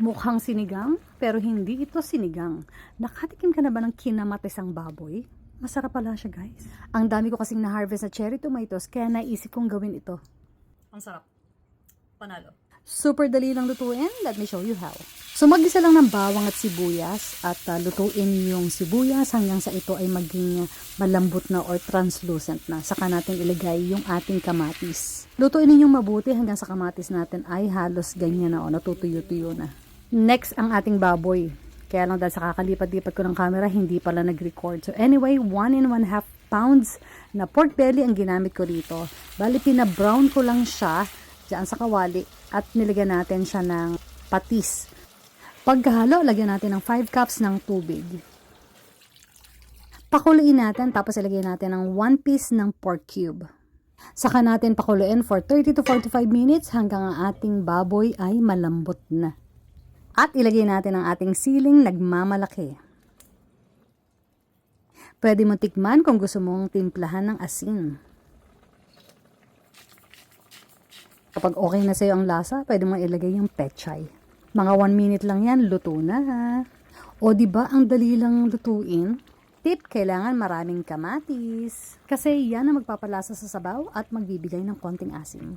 Mukhang sinigang, pero hindi ito sinigang. Nakatikim ka na ba ng kinamatisang baboy? Masarap pala siya, guys. Ang dami ko kasing na-harvest na cherry tomatoes, kaya naisip kong gawin ito. Ang sarap. Panalo. Super dali lang lutuin. Let me show you how. So, mag-isa lang ng bawang at sibuyas at lutuin yung sibuyas hanggang sa ito ay maging malambot na or translucent na. Saka natin ilagay yung ating kamatis. Lutuin ninyong mabuti hanggang sa kamatis natin ay halos ganyan na o natutuyo-tuyo na. Next, ang ating baboy. Kaya lang dahil sa kakalipat-lipat ko ng camera, hindi pala nag-record. So anyway, 1 and 1/2 pounds na pork belly ang ginamit ko dito. Bali, pina-brown ko lang siya dyan sa kawali at nilagyan natin siya ng patis. Pagkahalo, lagyan natin ng 5 cups ng tubig. Pakuluin natin, tapos ilagay natin ng 1 piece ng pork cube. Saka natin pakuluin for 30 to 45 minutes hanggang ang ating baboy ay malambot na. At ilagay natin ang ating siling nagmamalaki. Pwede mo tikman kung gusto mong timplahan ng asin. Kapag okay na sa'yo ang lasa, pwede mo ilagay yung pechay. Mga 1 minute lang yan, luto na ha. O diba ang dali lang lutuin? Tip, kailangan maraming kamatis. Kasi yan ang magpapalasa sa sabaw at magbibigay ng konting asim.